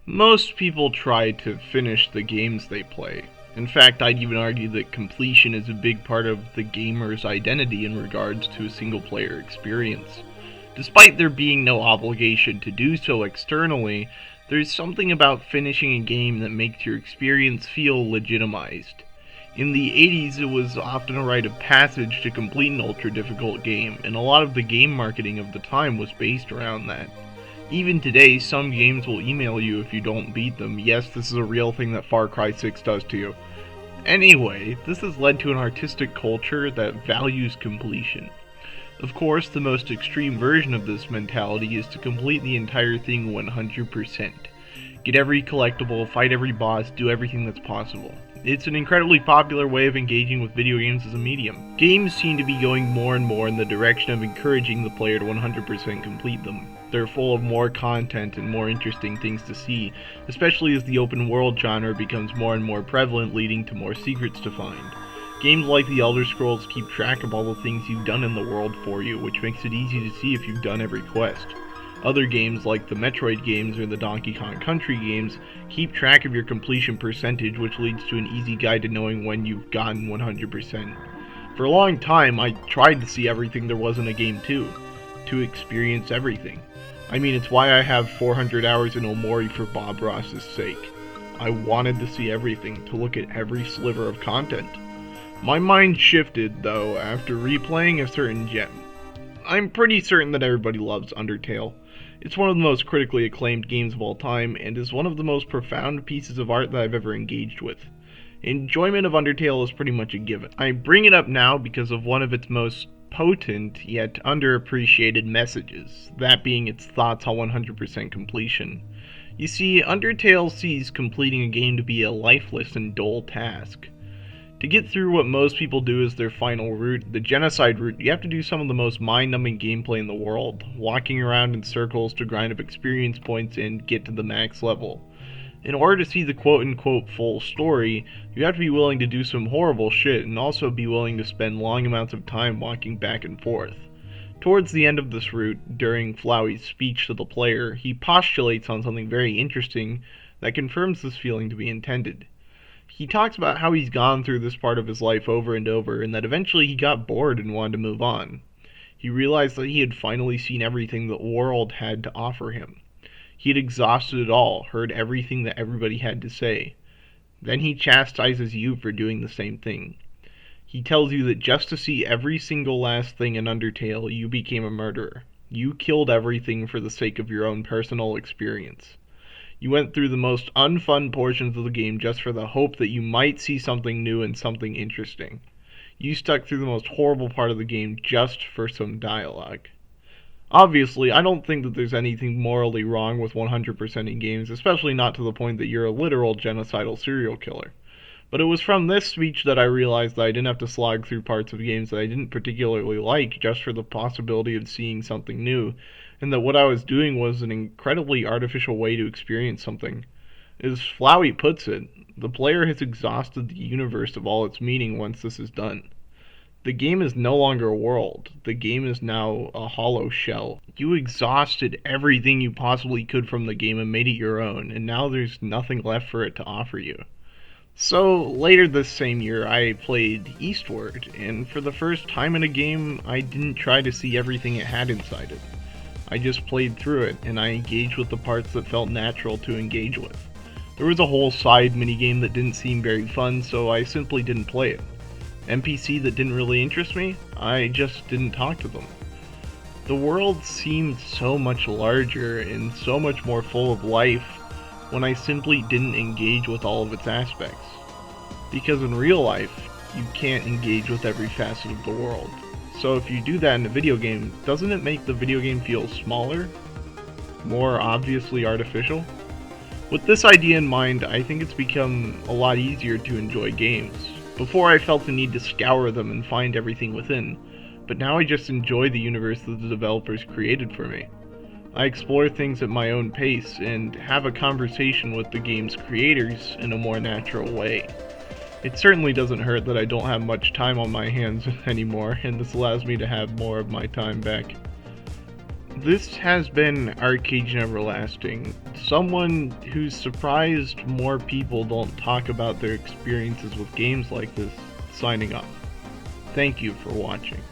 Most people try to finish the games they play. In fact, I'd even argue that completion is a big part of the gamer's identity in regards to a single-player experience. Despite there being no obligation to do so externally, there's something about finishing a game that makes your experience feel legitimized. In the 80s, it was often a rite of passage to complete an ultra-difficult game, and a lot of the game marketing of the time was based around that. Even today, some games will email you if you don't beat them. Yes, this is a real thing that Far Cry 6 does to you. Anyway, this has led to an artistic culture that values completion. Of course, the most extreme version of this mentality is to complete the entire thing 100%. Get every collectible, fight every boss, do everything that's possible. It's an incredibly popular way of engaging with video games as a medium. Games seem to be going more and more in the direction of encouraging the player to 100% complete them. They're full of more content and more interesting things to see, especially as the open world genre becomes more and more prevalent, leading to more secrets to find. Games like The Elder Scrolls keep track of all the things you've done in the world for you, which makes it easy to see if you've done every quest. Other games like the Metroid games or the Donkey Kong Country games keep track of your completion percentage, which leads to an easy guide to knowing when you've gotten 100%. For a long time, I tried to see everything there was in a game too, to experience everything. I mean, it's why I have 400 hours in Omori for Bob Ross's sake. I wanted to see everything, to look at every sliver of content. My mind shifted, though, after replaying a certain gem. I'm pretty certain that everybody loves Undertale. It's one of the most critically acclaimed games of all time, and is one of the most profound pieces of art that I've ever engaged with. Enjoyment of Undertale is pretty much a given. I bring it up now because of one of its most potent yet underappreciated messages, that being its thoughts on 100% completion. You see, Undertale sees completing a game to be a lifeless and dull task. To get through what most people do as their final route, the genocide route, you have to do some of the most mind-numbing gameplay in the world, walking around in circles to grind up experience points and get to the max level. In order to see the quote-unquote full story, you have to be willing to do some horrible shit and also be willing to spend long amounts of time walking back and forth. Towards the end of this route, during Flowey's speech to the player, he postulates on something very interesting that confirms this feeling to be intended. He talks about how he's gone through this part of his life over and over, and that eventually he got bored and wanted to move on. He realized that he had finally seen everything the world had to offer him. He had exhausted it all, heard everything that everybody had to say. Then he chastises you for doing the same thing. He tells you that just to see every single last thing in Undertale, you became a murderer. You killed everything for the sake of your own personal experience. You went through the most unfun portions of the game just for the hope that you might see something new and something interesting. You stuck through the most horrible part of the game just for some dialogue. Obviously, I don't think that there's anything morally wrong with 100%ing games, especially not to the point that you're a literal genocidal serial killer. But it was from this speech that I realized that I didn't have to slog through parts of games that I didn't particularly like just for the possibility of seeing something new, and that what I was doing was an incredibly artificial way to experience something. As Flowey puts it, the player has exhausted the universe of all its meaning once this is done. The game is no longer a world. The game is now a hollow shell. You exhausted everything you possibly could from the game and made it your own, and now there's nothing left for it to offer you. So, later this same year, I played Eastward, and for the first time in a game, I didn't try to see everything it had inside it. I just played through it, and I engaged with the parts that felt natural to engage with. There was a whole side minigame that didn't seem very fun, so I simply didn't play it. NPC that didn't really interest me, I just didn't talk to them. The world seemed so much larger and so much more full of life when I simply didn't engage with all of its aspects. Because in real life, you can't engage with every facet of the world. So if you do that in a video game, doesn't it make the video game feel smaller? More obviously artificial? With this idea in mind, I think it's become a lot easier to enjoy games. Before I felt the need to scour them and find everything within, but now I just enjoy the universe that the developers created for me. I explore things at my own pace and have a conversation with the game's creators in a more natural way. It certainly doesn't hurt that I don't have much time on my hands anymore, and this allows me to have more of my time back. This has been Arcade Everlasting, someone who's surprised more people don't talk about their experiences with games like this, signing off. Thank you for watching.